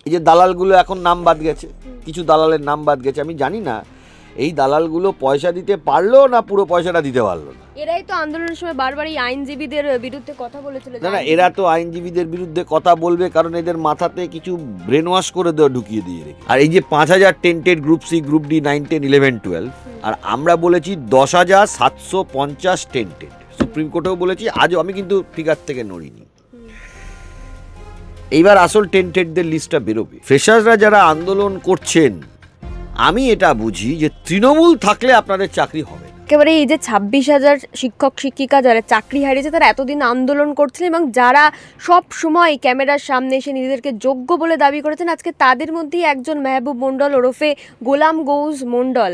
এই যে দালালগুলো এখন নাম বাদ গেছে, কিছু দালালের নাম বাদ গেছে, আমি জানি না এই দালালগুলো পয়সা দিতে পারলো না পুরো পয়সাটা দিতে পারলো না। এরাই তো আন্দোলনের সময় বারবার এই আইনজীবীদের বিরুদ্ধে কথা বলেছিল। না, এরা তো আইনজীবীদের বিরুদ্ধে কথা বলবে কারণ এদের মাথাতে কিছু ব্রেন ওয়াশ করে দেওয়া ঢুকিয়ে দিয়ে রেখে। আর এই যে 5,000 tainted group C, group D, 9, 10, 11, 12, আর আমরা বলেছি 10,750 টেন্টেড। সুপ্রিম কোর্টেও বলেছি, আজও আমি কিন্তু ফিগার থেকে নড়িনি। এইবার আসল টেন্টেডদের লিস্টটা বেরোবে। ফ্রেশার্সরা যারা আন্দোলন করছেন, আমি এটা বুঝি যে তৃণমূল থাকলে আপনাদের চাকরি হবে। একেবারে এই যে 26,000 শিক্ষক শিক্ষিকা যারা চাকরি হারিয়েছে, তারা এতদিন আন্দোলন করছিলেন এবং যারা সব সময় ক্যামেরার সামনে এসে নিজেদেরকে যোগ্য বলে দাবি করেছেন, আজকে তাদের মধ্যেই একজন মেহবুব মণ্ডল ওরফে গোলাম গৌস মণ্ডল,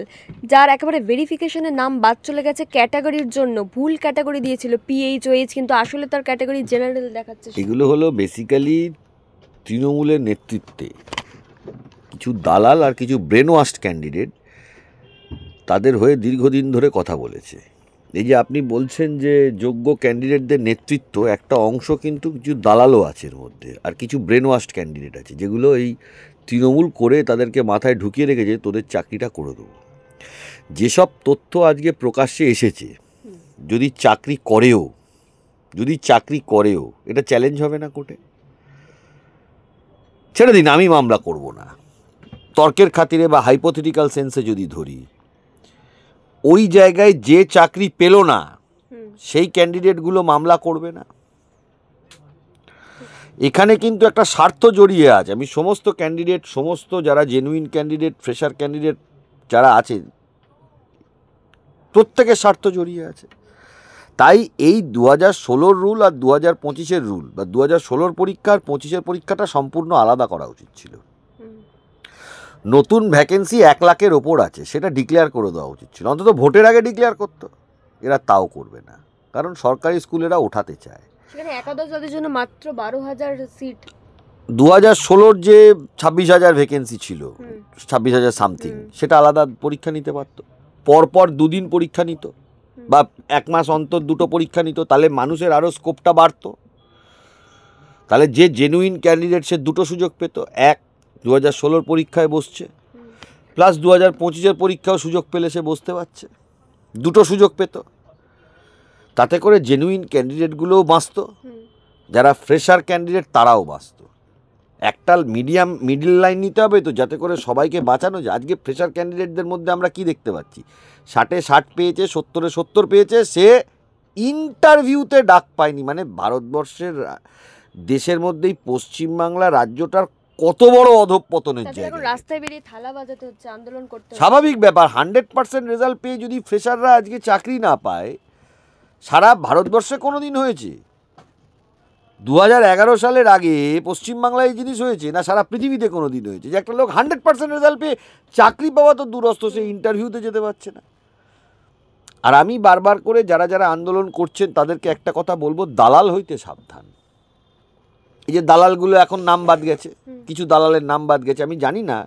যার একেবারে ভেরিফিকেশনের নাম বাদ চলে গেছে ক্যাটাগরির জন্য। ভুল ক্যাটাগরি দিয়েছিল PHOH, কিন্তু আসলে তার ক্যাটাগরি জেনারেল দেখাচ্ছে। এগুলো হলো বেসিক্যালি তৃণমূলের নেতৃত্বে কিছু দালাল আর কিছু ব্রেন ওয়াশড ক্যান্ডিডেট তাদের হয়ে দীর্ঘদিন ধরে কথা বলেছে। এই যে আপনি বলছেন যে যোগ্য ক্যান্ডিডেটদের নেতৃত্ব, একটা অংশ কিন্তু কিছু দালালও আছে এর মধ্যে, আর কিছু ব্রেন ওয়াশড ক্যান্ডিডেট আছে যেগুলো এই তৃণমূল করে তাদেরকে মাথায় ঢুকিয়ে রেখেছে তোদের চাকরিটা করে দেবো। যেসব তথ্য আজকে প্রকাশ্যে এসেছে, যদি চাকরি করেও এটা চ্যালেঞ্জ হবে না কোর্টে? ছেড়ে দিন, আমি মামলা করব না। তর্কের খাতিরে বা হাইপোথেটিক্যাল সেন্সে যদি ধরি, ওই জায়গায় যে চাকরি পেল না সেই ক্যান্ডিডেটগুলো মামলা করবে না। এখানে কিন্তু একটা স্বার্থ জড়িয়ে আছে। আমি সমস্ত ক্যান্ডিডেট, সমস্ত যারা জেনুইন ক্যান্ডিডেট, ফ্রেশার ক্যান্ডিডেট যারা আছে, প্রত্যেকের স্বার্থ জড়িয়ে আছে। তাই এই 2016 রুল আর 2025 রুল, বা 2016 পরীক্ষা আর 25 পরীক্ষাটা সম্পূর্ণ আলাদা করা উচিত ছিল। নতুন ভ্যাকেন্সি 1 লাখের ওপর আছে, সেটা ডিক্লেয়ার করে দেওয়া উচিত ছিল, অন্তত ভোটের আগে ডিক্লেয়ার করতো। এরা তাও করবে না, কারণ সরকারি স্কুলেরা ওঠাতে চায়। সেখানে একাদশ জাতির জন্য মাত্র 12,000 সিট। 2016 যে 26,000 ভ্যাকেন্সি ছিল, 26,000 সামথিং, সেটা আলাদা পরীক্ষা নিতে পারত। পরপর 2 দিন পরীক্ষা নিত, বা 1 মাস অন্তর 2টো পরীক্ষা নিত, তাহলে মানুষের আরও স্কোপটা বাড়ত। তাহলে যে জেনুইন ক্যান্ডিডেট সে 2টো সুযোগ পেত। 2016 পরীক্ষায় বসছে, প্লাস 2025 পরীক্ষাও সুযোগ পেলে সে বসতে পারছে, 2টো সুযোগ পেত। তাতে করে জেনুইন ক্যান্ডিডেটগুলোও বাঁচত, যারা ফ্রেশার ক্যান্ডিডেট তারাও বাঁচত। একটা মিডল লাইন নিতে হবে তো, যাতে করে সবাইকে বাঁচানো যায়। আজকে ফ্রেশার ক্যান্ডিডেটদের মধ্যে আমরা কি দেখতে পাচ্ছি? 60-এ 60 পেয়েছে, 70-এ 70 পেয়েছে, সে ইন্টারভিউতে ডাক পায়নি। মানে ভারতবর্ষের, দেশের মধ্যেই পশ্চিমবাংলা রাজ্যটার কত বড় অধঃপতনের জায়গা। রাস্তায় বেরিয়ে থালা বাজাতে হচ্ছে, আন্দোলন করতে। স্বাভাবিক ব্যাপার। 100% রেজাল্ট পেয়ে যদি ফ্রেশাররা আজকে চাকরি না পায়, সারা ভারতবর্ষে কোনো দিন হয়েছে? 2011 সালের আগে পশ্চিমবাংলায় এই জিনিস হয়েছে না? সারা পৃথিবীতে কোনো দিন হয়েছে যে একটা লোক 100% রেজাল্ট পেয়ে চাকরি পাওয়া তো দূরস্থ, সে ইন্টারভিউতে যেতে পারছে না? আর আমি বারবার করে যারা যারা আন্দোলন করছেন তাদেরকে একটা কথা বলবো, দালাল হইতে সাবধান। এই যে দালালগুলো এখন নাম বাদ গেছে, কিছু দালালের নাম বাদ গেছে, আমি জানি না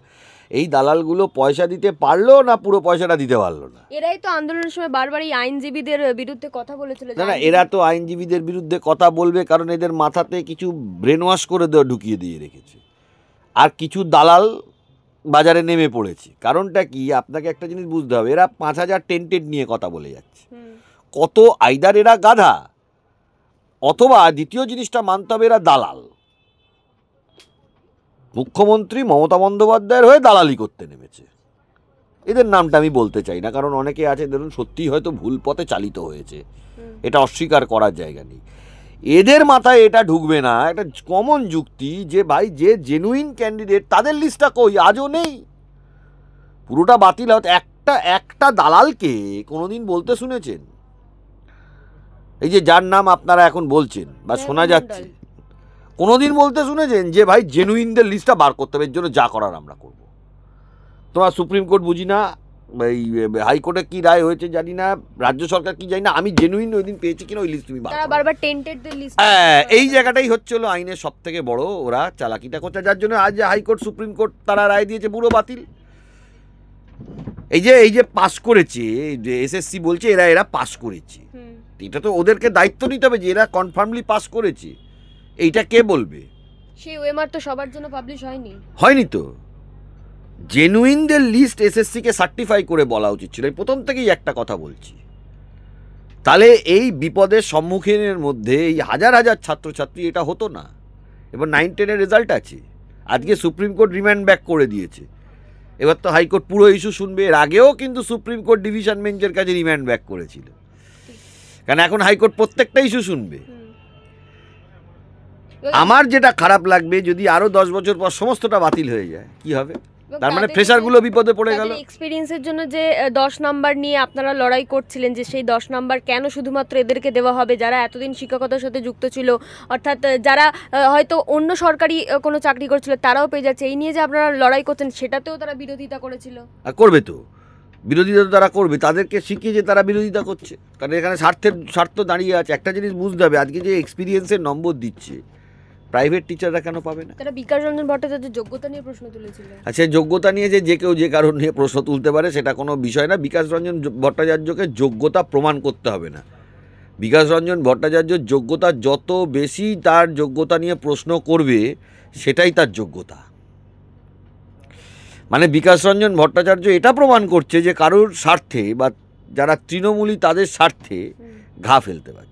এই দালালগুলো পয়সা দিতে পারলো না পুরো পয়সাটা দিতে পারলো না। এরাই তো আন্দোলনের সময় বারবার এই আইনজীবীদের বিরুদ্ধে কথা বলেছিল। না, এরা তো আইনজীবীদের বিরুদ্ধে কথা বলবে কারণ এদের মাথাতে কিছু ব্রেন ওয়াশ করে দেওয়া ঢুকিয়ে দিয়ে রেখেছে। আর কিছু দালাল বাজারে নেমে পড়েছে। কারণটা কি, আপনাকে একটা জিনিস বুঝতে হবে, এরা 5,000 টেন্টেড নিয়ে কথা বলে যাচ্ছে। কত আইদার এরা গাধা, অথবা দ্বিতীয় জিনিসটা মানতে হবে, এরা দালাল। মুখ্যমন্ত্রী মমতা বন্দ্যোপাধ্যায়ের হয়ে দালালি করতে নেমেছে। এদের নামটা আমি বলতে চাই না, কারণ অনেকে আছে ধরুন সত্যিই হয়তো ভুল পথে চালিত হয়েছে, এটা অস্বীকার করার জায়গা নেই। এদের মাথায় এটা ঢুকবে না, একটা কমন যুক্তি যে ভাই যে জেনুইন ক্যান্ডিডেট তাদের লিস্টটা কই, আজও নেই, পুরোটা বাতিল হতে। একটা দালালকে কোনোদিন বলতে শুনেছেন? এই যে যার নাম আপনারা এখন বলছেন বা শোনা যাচ্ছে, কোনোদিন বলতে শুনেছেন যে ভাই জেনুইনদের লিস্টটা বার করতে হবে, এর জন্য যা করার আমরা করব? তোমার সুপ্রিম কোর্ট বুঝি না, এই হাইকোর্টে কি রায় হয়েছে জানি না, রাজ্য সরকার কি জানি না, আমি জেনুইন ওই দিন পেয়েছি কিনা ওই লিস্ট তুমি বারবার টেন্টেডদের লিস্ট। এই জায়গাটাই হচ্ছে হলো আইনের সব থেকে বড় ওরা চালাকিটা করছে, যার জন্য আজ হাইকোর্ট সুপ্রিম কোর্ট তারা রায় দিয়েছে পুরো বাতিল। এই যে পাস করেছে, এসএসসি বলছে এরা পাস করেছে, এটা তো ওদেরকে দায়িত্ব নিতে হবে যে এরা কনফার্মলি পাস করেছে। এইটা কে বলবে? সেই ওএমআর তো সবার জন্য পাবলিশ হয়নি তো। জেনুইনদের লিস্ট এসএসসিকে সার্টিফাই করে বলা উচিত ছিল। এই প্রথম থেকেই একটা কথা বলছি। তাহলে এই বিপদের সম্মুখীনের মধ্যে এই হাজার হাজার ছাত্রছাত্রী এটা হতো না। এবার 9-10-এর রেজাল্ট আছে, আজকে সুপ্রিম কোর্ট রিমান্ড ব্যাক করে দিয়েছে, এবার তো হাইকোর্ট পুরো ইস্যু শুনবে। এর আগেও কিন্তু সুপ্রিম কোর্ট ডিভিশন বেঞ্চের কাছে রিমান্ড ব্যাক করেছিল, কারণ এখন হাইকোর্ট প্রত্যেকটা ইস্যু শুনবে। আমার যেটা খারাপ লাগবে যদি আরো 10 বছর পর সমস্তটা বাতিল হয়ে যায়, কি হবে? তার মানে ফ্রেশারগুলো বিপদে পড়ে গেল। এক্সপেরিয়েন্সের জন্য যে 10 নাম্বার নিয়ে আপনারা লড়াই করছিলেন, যে সেই 10 নাম্বার কেন শুধুমাত্র এদেরকে দেওয়া হবে যারা এতদিন শিক্ষকতার সাথে যুক্ত ছিল, অর্থাৎ যারা হয়তো অন্য সরকারি কোনো চাকরি করছিল তারাও পেয়ে যাচ্ছে, এই নিয়ে যে আপনারা লড়াই করছেন সেটাতেও তারা বিরোধিতা করেছিল। আর করবে তো, বিরোধিতা তো তারা করবে, তাদেরকে শিখিয়ে যে তারা বিরোধিতা করছে, কারণ এখানে স্বার্থ দাঁড়িয়ে আছে। একটা জিনিস বুঝতে হবে, আজকে যে এক্সপিরিয়েন্সের নম্বর দিচ্ছে প্রাইভেট টিচাররা কেন পাবে না? তারা বিকাশ রঞ্জন ভট্টাচার্যের যোগ্যতা নিয়ে প্রশ্ন তুলেছিল। আচ্ছা, যোগ্যতা নিয়ে যে কেউ যে কারণ নিয়ে প্রশ্ন তুলতে পারে সেটা কোনো বিষয় না। বিকাশ রঞ্জন ভট্টাচার্যকে যোগ্যতা প্রমাণ করতে হবে না। বিকাশ রঞ্জন ভট্টাচার্যের যোগ্যতা যত বেশি তার যোগ্যতা নিয়ে প্রশ্ন করবে সেটাই তার যোগ্যতা। মানে বিকাশ রঞ্জন ভট্টাচার্য এটা প্রমাণ করছে যে কারোর স্বার্থে বা যারা তৃণমূলী তাদের স্বার্থে ঘা ফেলতে পারছে।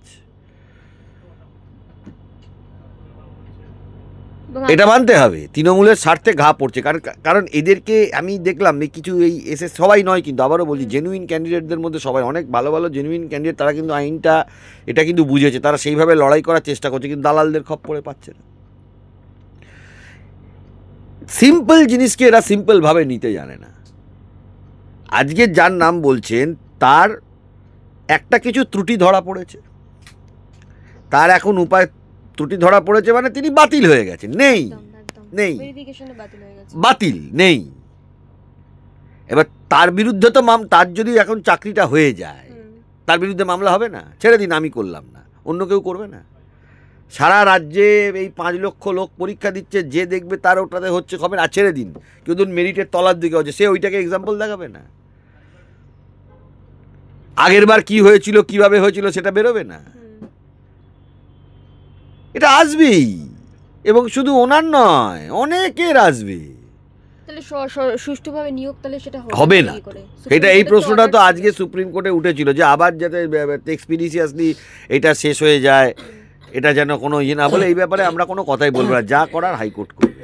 এটা মানতে হবে, তৃণমূলের স্বার্থে ঘা পড়ছে। কারণ এদেরকে আমি দেখলাম কিছু এই সবাই নয় কিন্তু, আবারও বলছি, জেনুইন ক্যান্ডিডেটদের মধ্যে সবাই অনেক ভালো ভালো জেনুইন ক্যান্ডিডেট, তারা কিন্তু আইনটা এটা কিন্তু বুঝেছে, তারা সেইভাবে লড়াই করার চেষ্টা করছে, কিন্তু দালালদের খপ্পরে পাচ্ছে না। সিম্পল জিনিসকে এরা সিম্পলভাবে নিতে জানে না। আজকে যার নাম বলছেন তার একটা কিছু ত্রুটি ধরা পড়েছে, তার এখন উপায়, ত্রুটি ধরা পড়েছে মানে তিনি বাতিল হয়ে গেছেন, নেই বাতিল নেই। এবার তার বিরুদ্ধে তো তার যদি এখন চাকরিটা হয়ে যায় তার বিরুদ্ধে মামলা হবে না? ছেড়ে দিন, আমি করলাম না, অন্য কেউ করবে না? সারা রাজ্যে এই 5 লক্ষ লোক পরীক্ষা দিচ্ছে, যে দেখবে তার ওটাতে হচ্ছে খবর, আর ছেড়ে দিন, কেউ ধরুন মেরিটের তলার দিকে হচ্ছে, সে ওইটাকে এক্সাম্পল দেখাবে না? আগের বার কি হয়েছিল, কিভাবে হয়েছিল সেটা বেরোবে না? এটা আসবেই, এবং শুধু ওনার নয়, অনেকের আসবে। তাহলে সুষ্ঠুভাবে নিয়োগ তাহলে সেটা হবে না। এটা এই প্রশ্নটা তো আজকে সুপ্রিম কোর্টে উঠেছিল যে আবার যাতে এক্সপিডিশিয়াসলি এটা শেষ হয়ে যায়, এটা যেন কোনো ইয়ে না বলে। এই ব্যাপারে আমরা কোনো কথাই বলবো না, যা করার হাইকোর্ট করবে।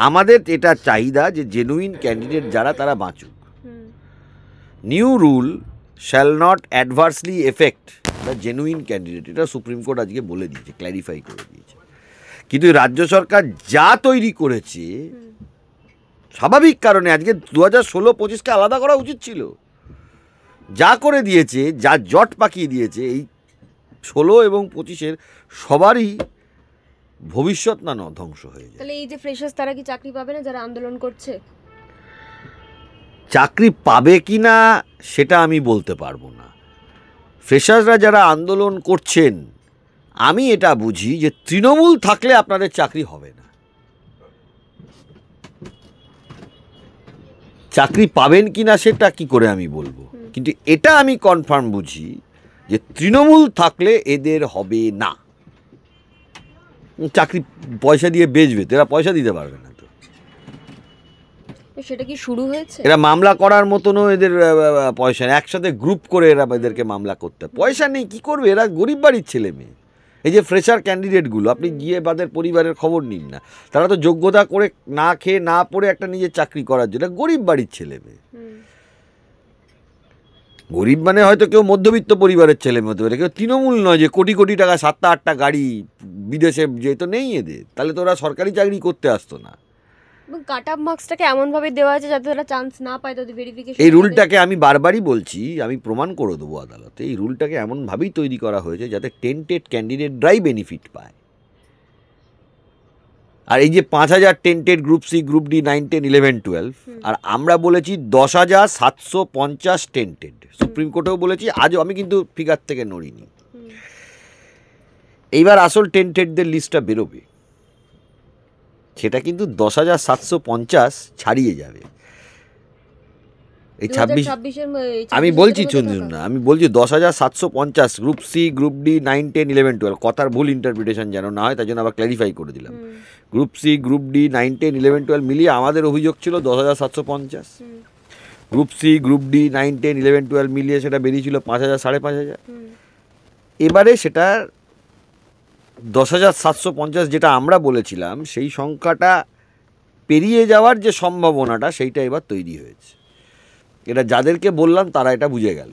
আমাদের এটা চাহিদা যে জেনুইন ক্যান্ডিডেট যারা তারা বাঁচুক। New rule shall not adversely effect the genuine candidate, এটা সুপ্রিম কোর্ট আজকে বলে দিয়েছে, ক্ল্যারিফাই করে দিয়েছে। কিন্তু রাজ্য সরকার যা তৈরি করেছে, স্বাভাবিক কারণে আজকে 2016-25কে আলাদা করা উচিত ছিল। যা করে দিয়েছে, যা জট পাকিয়ে দিয়েছে, এই 16 এবং 25-এর সবারই ভবিষ্যৎ না ধ্বংস হয়ে যায়। তাহলে এই যে ফ্রেশার্স, তারা কি চাকরি পাবে না যারা আন্দোলন করছে? চাকরি পাবে কি না সেটা আমি বলতে পারবো না। ফ্রেশার্সরা যারা আন্দোলন করছেন, আমি এটা বুঝি যে তৃণমূল থাকলে আপনাদের চাকরি হবে না। চাকরি পাবেন কি না সেটা কি করে আমি বলবো, কিন্তু এটা আমি কনফার্ম বুঝি যে তৃণমূল থাকলে এদের হবে না। চাকরি পয়সা দিয়ে বেচবে, এরা পয়সা দিতে পারবে না। তো সেটা কি শুরু হয়েছে? এরা মামলা করার মতনও এদের পয়সা নেই, একসাথে গ্রুপ করে এরা এদেরকে মামলা করতে, পয়সা নেই, কি করবে? এরা গরিব বাড়ির ছেলে মেয়ে। এই যে ফ্রেশার ক্যান্ডিডেটগুলো, আপনি গিয়ে তাদের পরিবারের খবর নিন না, তারা তো যোগ্যতা করে না খেয়ে না পড়ে একটা নিজের চাকরি করার জন্য, গরিব বাড়ির ছেলে মেয়ে। গরিব মানে হয়তো কেউ মধ্যবিত্ত পরিবারের ছেলে মেয়ে হতে পারে, কেউ তৃণমূল নয় যে কোটি কোটি টাকা 7-8টা গাড়ি বিদেশে যেহেতু নেই এদের, তাহলে তো ওরা সরকারি চাকরি করতে আসতো না। কাট অফ মার্কসটাকে এমনভাবে দেওয়া আছে যাতে তারা চান্স না পায় তাদের ভেরিফিকেশন। এই রুলটাকে আমি বারবারই বলছি, আমি প্রমাণ করে দেবো আদালতে, এই রুলটাকে এমনভাবেই তৈরি করা হয়েছে যাতে টেন্টেড ক্যান্ডিডেটরাই বেনিফিট পায়। আর এই যে 5000 tainted group C, group D, 9, 10, 11, 12, আর আমরা বলেছি 10,750 টেন্টেড, সুপ্রিম কোর্টেও বলেছি, আজও আমি কিন্তু ফিগার থেকে নড়িনি। এইবার আসল টেন্টেডদের লিস্টটা বেরোবে, সেটা কিন্তু 10,750 ছাড়িয়ে যাবে। এই 26 2026 আমি বলছি শুনুন না, আমি বলছি 10,750 গ্রুপ সি, গ্রুপ ডি, 9, 10, 11, 12, কথার ভুল ইন্টারপ্রিটেশন যেন না হয় তাই জন্য আবার ক্ল্যারিফাই করে দিলাম। গ্রুপ সি, গ্রুপ ডি, 9, 10, 11, 12 মিলিয়ে আমাদের অভিযোগ ছিল 10,750। গ্রুপ সি, গ্রুপ ডি, 9, 10, 11, 12 মিলিয়ে সেটা বেরিয়েছিল 5,000, 5,500। এবারে সেটা 10,750 যেটা আমরা বলেছিলাম সেই সংখ্যাটা পেরিয়ে যাওয়ার যে সম্ভাবনাটা সেইটা এবার তৈরি হয়েছে। এটা যাদেরকে বললাম তারা এটা বুঝে গেল।